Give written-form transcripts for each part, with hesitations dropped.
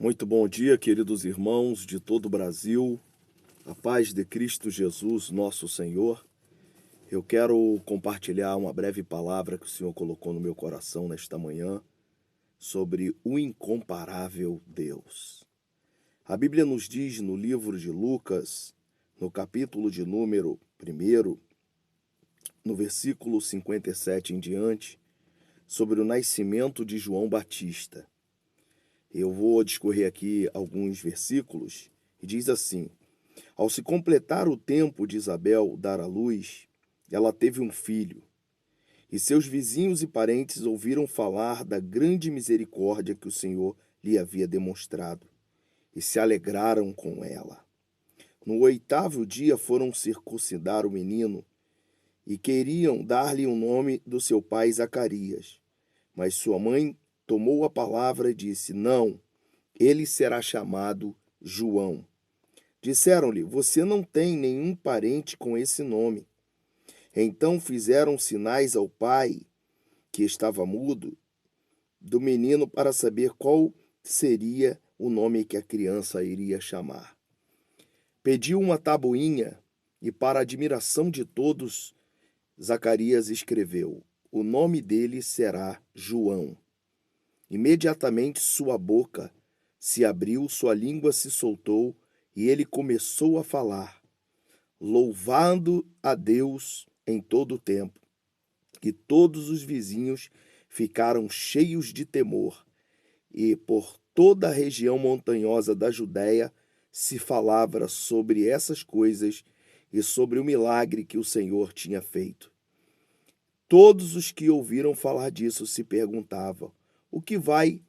Muito bom dia, queridos irmãos de todo o Brasil. A paz de Cristo Jesus, nosso Senhor. Eu quero compartilhar uma breve palavra que o Senhor colocou no meu coração nesta manhã sobre o incomparável Deus. A Bíblia nos diz no livro de Lucas, no capítulo de número 1, no versículo 57 em diante, sobre o nascimento de João Batista. Eu vou discorrer aqui alguns versículos e diz assim: Ao se completar o tempo de Isabel dar à luz, ela teve um filho. E seus vizinhos e parentes ouviram falar da grande misericórdia que o Senhor lhe havia demonstrado e se alegraram com ela. No 8º dia foram circuncidar o menino e queriam dar-lhe o nome do seu pai Zacarias. Mas sua mãe tomou a palavra e disse: Não, ele será chamado João. Disseram-lhe: Você não tem nenhum parente com esse nome. Então fizeram sinais ao pai, que estava mudo, do menino para saber qual seria o nome que a criança iria chamar. Pediu uma tabuinha e, para a admiração de todos, Zacarias escreveu: O nome dele será João. Imediatamente sua boca se abriu, sua língua se soltou e ele começou a falar, louvando a Deus em todo o tempo. E todos os vizinhos ficaram cheios de temor, e por toda a região montanhosa da Judéia se falava sobre essas coisas e sobre o milagre que o Senhor tinha feito. Todos os que ouviram falar disso se perguntavam: o que vai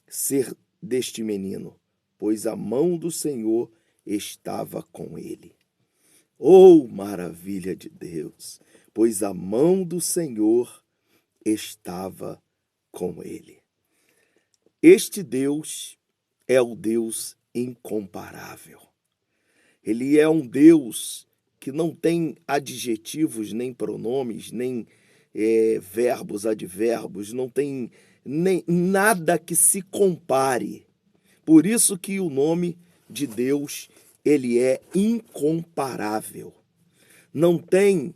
ser deste menino? Pois a mão do Senhor estava com ele. Oh, maravilha de Deus! Pois a mão do Senhor estava com ele. Este Deus é o Deus incomparável. Ele é um Deus que não tem adjetivos, nem pronomes, nem verbos, advérbios, não tem nem nada que se compare. Por isso que o nome de Deus, ele é incomparável. Não tem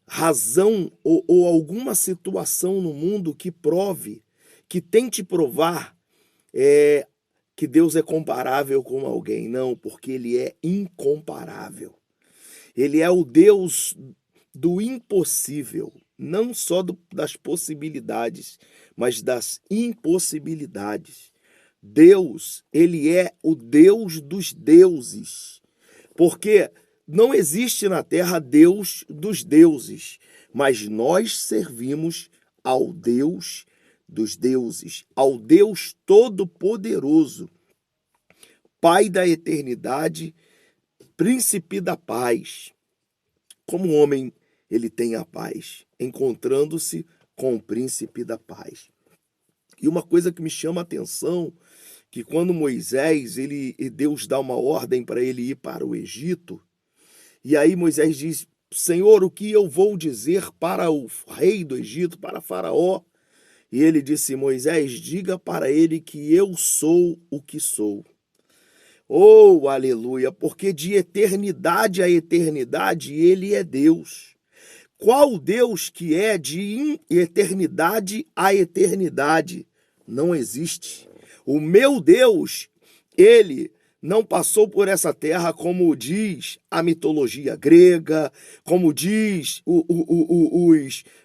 razão ou alguma situação no mundo que prove, que tente provar que Deus é comparável com alguém. Não, porque ele é incomparável. Ele é o Deus do impossível, não só das possibilidades, mas das impossibilidades. Deus, ele é o Deus dos deuses, porque não existe na terra Deus dos deuses, mas nós servimos ao Deus dos deuses, ao Deus Todo-Poderoso, Pai da eternidade, Príncipe da paz. Como homem, ele tem a paz, encontrando-se com o Príncipe da paz. E uma coisa que me chama a atenção, que quando Moisés, Deus dá uma ordem para ele ir para o Egito, e aí Moisés diz: Senhor, o que eu vou dizer para o rei do Egito, para Faraó? E ele disse: Moisés, diga para ele que eu sou o que sou. Oh, aleluia, porque de eternidade a eternidade ele é Deus. Qual Deus que é de eternidade a eternidade? Não existe. O meu Deus, ele não passou por essa terra como diz a mitologia grega, como diz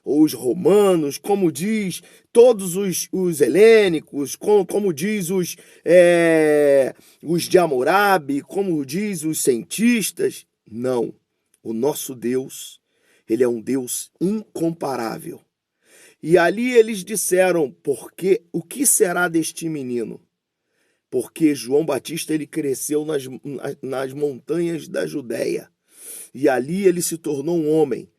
os romanos, como diz todos os helênicos, como diz os de Hammurabi, como diz os cientistas. Não, o nosso Deus, ele é um Deus incomparável. E ali eles disseram: porque o que será deste menino? Porque João Batista ele cresceu nas montanhas da Judéia, e ali ele se tornou um homem.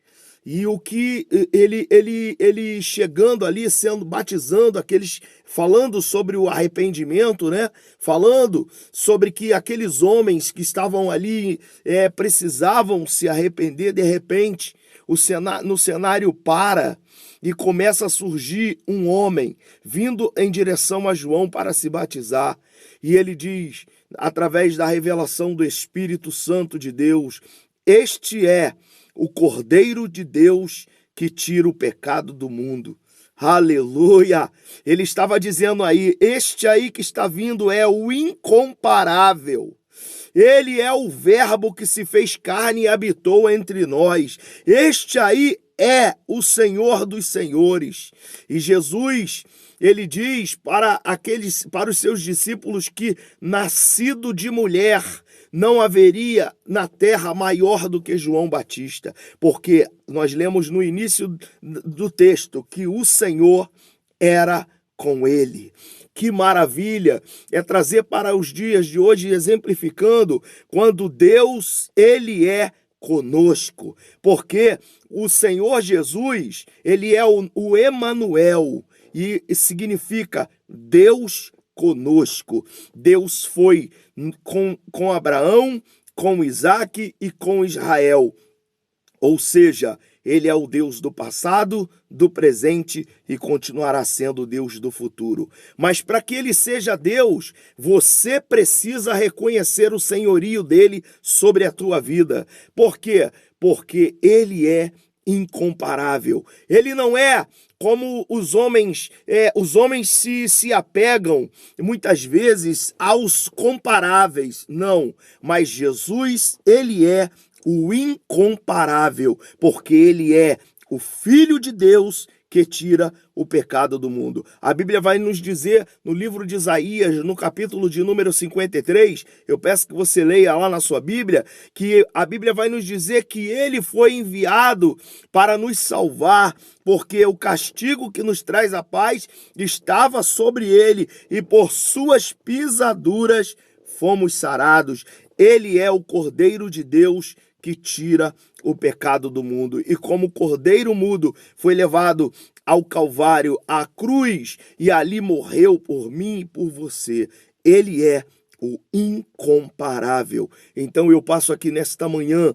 E o que ele chegando ali, batizando aqueles, falando sobre o arrependimento, né? Falando sobre que aqueles homens que estavam ali precisavam se arrepender. De repente, no cenário para, e começa a surgir um homem vindo em direção a João para se batizar. E ele diz, através da revelação do Espírito Santo de Deus: este é o Cordeiro de Deus que tira o pecado do mundo. Aleluia! Ele estava dizendo aí, este aí que está vindo é o incomparável. Ele é o Verbo que se fez carne e habitou entre nós. Este aí é o Senhor dos senhores. E Jesus, ele diz para os seus discípulos que nascido de mulher não haveria na terra maior do que João Batista, porque nós lemos no início do texto que o Senhor era com ele. Que maravilha é trazer para os dias de hoje, exemplificando quando Deus, ele é conosco, porque o Senhor Jesus, ele é o Emanuel, e significa Deus conosco. Deus foi com Abraão, com Isaac e com Israel. Ou seja, ele é o Deus do passado, do presente e continuará sendo o Deus do futuro. Mas para que ele seja Deus, você precisa reconhecer o senhorio dele sobre a tua vida. Por quê? Porque ele é incomparável. Ele não é como os homens se apegam muitas vezes aos comparáveis. Não, mas Jesus, ele é o incomparável, porque ele é o Filho de Deus que tira o pecado do mundo. A Bíblia vai nos dizer no livro de Isaías, no capítulo de número 53, eu peço que você leia lá na sua Bíblia, que a Bíblia vai nos dizer que ele foi enviado para nos salvar, porque o castigo que nos traz a paz estava sobre ele, e por suas pisaduras fomos sarados. Ele é o Cordeiro de Deus que tira o pecado do mundo. E como cordeiro mudo foi levado ao Calvário, à cruz, e ali morreu por mim e por você, ele é o incomparável. Então eu passo aqui nesta manhã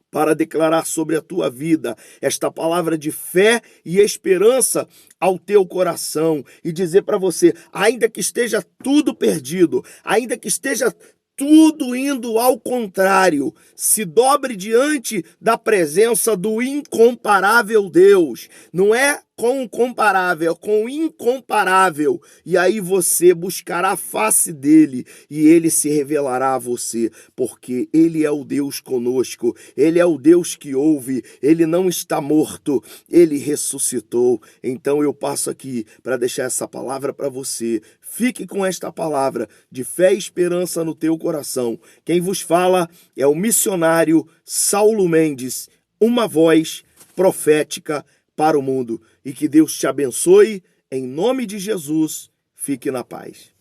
para declarar sobre a tua vida esta palavra de fé e esperança ao teu coração e dizer para você, ainda que esteja tudo perdido, ainda que esteja tudo indo ao contrário, se dobre diante da presença do incomparável Deus. Não é com o comparável, é com o incomparável. E aí você buscará a face dele e ele se revelará a você, porque ele é o Deus conosco, ele é o Deus que ouve, ele não está morto, ele ressuscitou. Então eu passo aqui para deixar essa palavra para você. Fique com esta palavra de fé e esperança no teu coração. Quem vos fala é o missionário Saulo Mendes, uma voz profética para o mundo. E que Deus te abençoe, em nome de Jesus. Fique na paz.